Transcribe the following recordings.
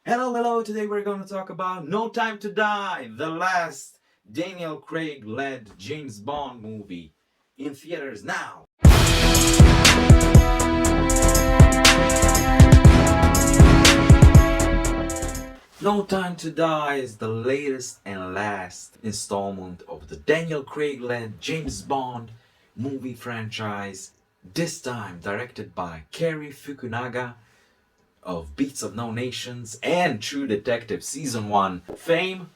Hello, hello. Today we're going to talk about No Time to Die, the last Daniel Craig-led James Bond movie in theaters now. No Time to Die is the latest and last installment of the Daniel Craig-led James Bond movie franchise, this time directed by Cary Fukunaga of Beats of No Nations and True Detective Season 1 fame.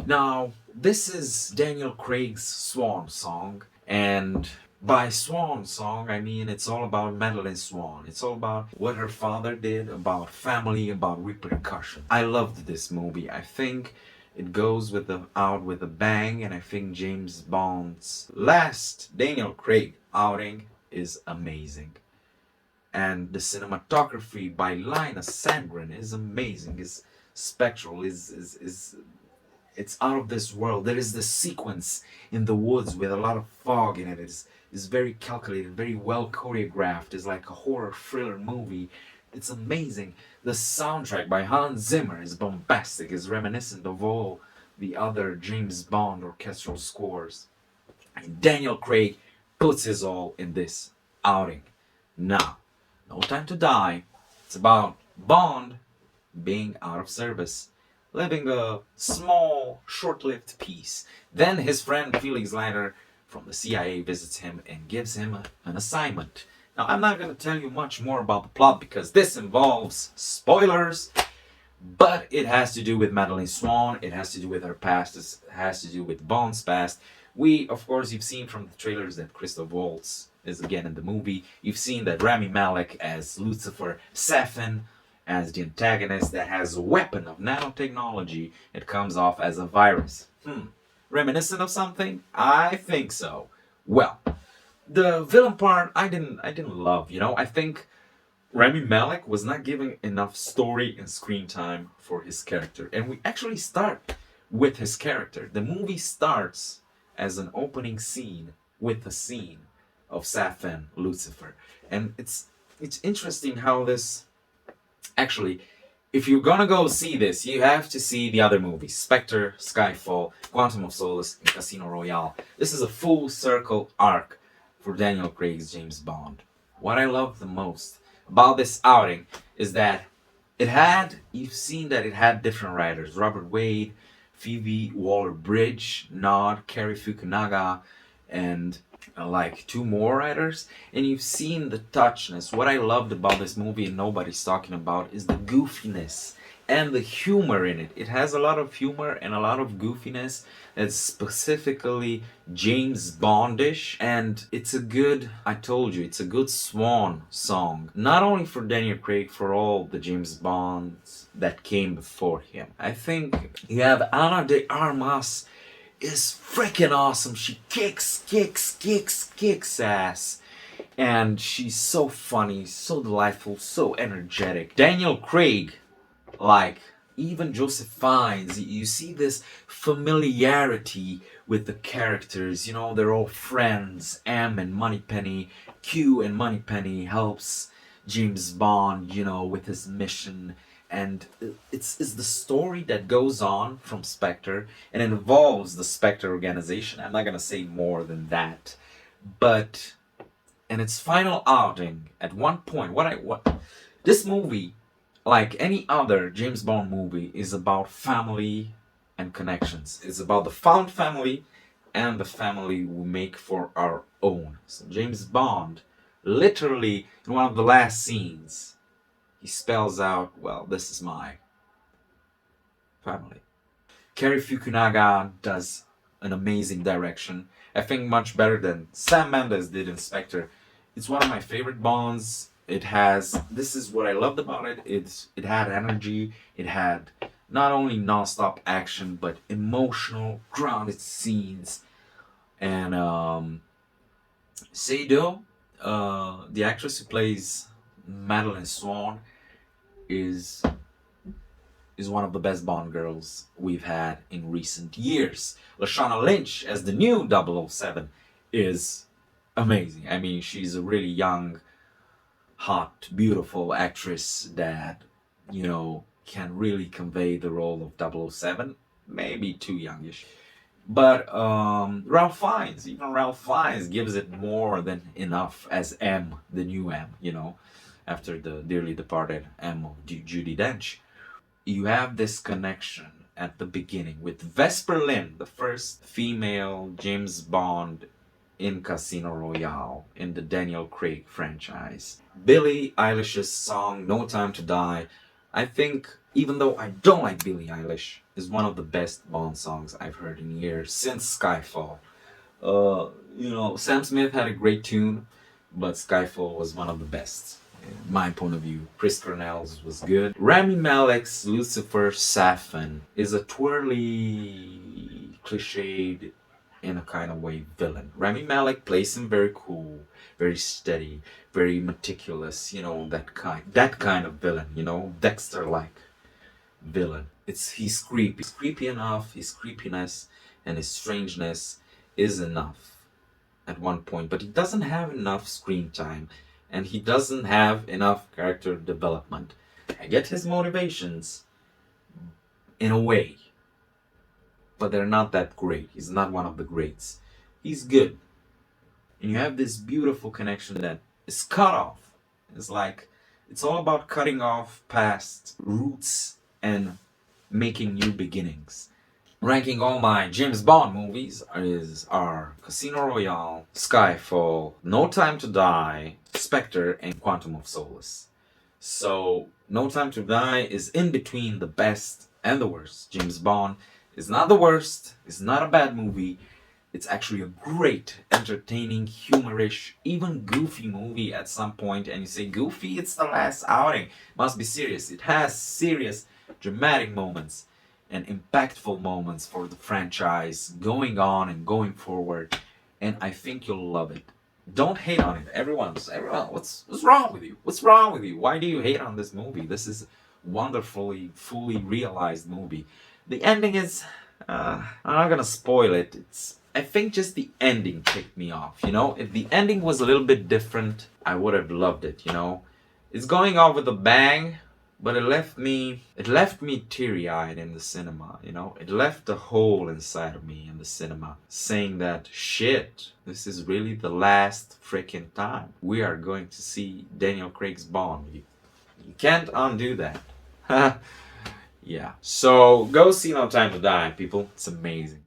Now, this is Daniel Craig's swan song, and by swan song, I mean it's all about Madeline Swan. It's all about what her father did, about family, about repercussion. I loved this movie. I think it goes out with a bang, and I think James Bond's last Daniel Craig outing is amazing. And the cinematography by Linus Sandgren is amazing, is spectral, is it's out of this world. There is this sequence in the woods with a lot of fog in it. It's very calculated, very well choreographed. It's like a horror thriller movie. It's amazing. The soundtrack by Hans Zimmer is bombastic, is reminiscent of all the other James Bond orchestral scores. And Daniel Craig puts his all in this outing. Now, No Time to Die. It's about Bond being out of service, living a small, short-lived peace. Then his friend Felix Leiter from the CIA visits him and gives him an assignment. Now, I'm not going to tell you much more about the plot because this involves spoilers, but it has to do with Madeline Swan, it has to do with her past, it has to do with Bond's past. Of course, you've seen from the trailers that Christoph Waltz is again in the movie. You've seen that Rami Malek as Lucifer, Safin as the antagonist that has a weapon of nanotechnology. It comes off as a virus. Reminiscent of something? I think so. Well, the villain part I didn't love, I think Rami Malek was not giving enough story and screen time for his character. And we actually start with his character. The movie starts as an opening scene with the scene of Safin, Lucifer. And it's interesting how this... Actually, if you're gonna go see this, you have to see the other movies. Spectre, Skyfall, Quantum of Solace, and Casino Royale. This is a full circle arc for Daniel Craig's James Bond. What I love the most about this outing is that you've seen that it had different writers. Robert Wade, Phoebe Waller-Bridge, Nod, Cary Fukunaga, and like two more writers, and you've seen the touchness. What I loved about this movie and nobody's talking about is the goofiness and the humor in it. It has a lot of humor and a lot of goofiness that's specifically James Bondish, and it's it's a good swan song, not only for Daniel Craig, for all the James Bonds that came before him. I think you have Ana de Armas is freaking awesome. She kicks ass. And she's so funny, so delightful, so energetic. Daniel Craig, like even Joseph Fiennes, you see this familiarity with the characters. They're all friends. M and Moneypenny, Q and Moneypenny helps James Bond, with his mission. And it's the story that goes on from Spectre and involves the Spectre organization. I'm not going to say more than that. But in its final outing, at one point, this movie, like any other James Bond movie, is about family and connections. It's about the found family and the family we make for our own. So James Bond, literally, in one of the last scenes, he spells out, well, this is my family. Cary Fukunaga does an amazing direction. I think much better than Sam Mendes did in Spectre. It's one of my favorite Bonds. This is what I loved about it. It had energy. It had not only non-stop action, but emotional, grounded scenes. And Seydoux, the actress who plays Madeline Swan, is one of the best Bond girls we've had in recent years. Lashana Lynch as the new 007 is amazing. I mean, she's a really young, hot, beautiful actress that, can really convey the role of 007. Maybe too youngish. But Ralph Fiennes, even Ralph Fiennes gives it more than enough as M, the new M, you know, after the dearly departed M of Judi Dench. You have this connection at the beginning with Vesper Lynd, the first female James Bond in Casino Royale in the Daniel Craig franchise. Billie Eilish's song No Time to Die, I think, even though I don't like Billie Eilish, is one of the best Bond songs I've heard in years since Skyfall. You know, Sam Smith had a great tune, but Skyfall was one of the best. In my point of view, Chris Cornell's was good. Rami Malek's Lucifer Safin is a twirly, cliched, in a kind of way, villain. Rami Malek plays him very cool, very steady, very meticulous, you know, that kind of villain, you know, Dexter-like villain. He's creepy. He's creepy enough, his creepiness and his strangeness is enough at one point, but he doesn't have enough screen time and he doesn't have enough character development. I get his motivations in a way, but they're not that great. He's not one of the greats. He's good. And you have this beautiful connection that is cut off. It's like, it's all about cutting off past roots and making new beginnings. Ranking all my James Bond movies are Casino Royale, Skyfall, No Time to Die, Spectre, and Quantum of Solace. So, No Time to Die is in between the best and the worst. James Bond is not the worst, it's not a bad movie, it's actually a great, entertaining, humorish, even goofy movie at some point. And you say, goofy? It's the last outing. Must be serious. It has serious, dramatic moments and impactful moments for the franchise going on and going forward. And I think you'll love it. Don't hate on it. Everyone, what's wrong with you? What's wrong with you? Why do you hate on this movie? This is wonderfully, fully realized movie. The ending is, I'm not gonna spoil it. I think just the ending ticked me off, you know? If the ending was a little bit different, I would have loved it, you know? It's going off with a bang, but it left me teary-eyed in the cinema, you know? It left a hole inside of me in the cinema, saying that, shit, this is really the last freaking time we are going to see Daniel Craig's Bond. You can't undo that. Yeah. So, go see No Time to Die, people. It's amazing.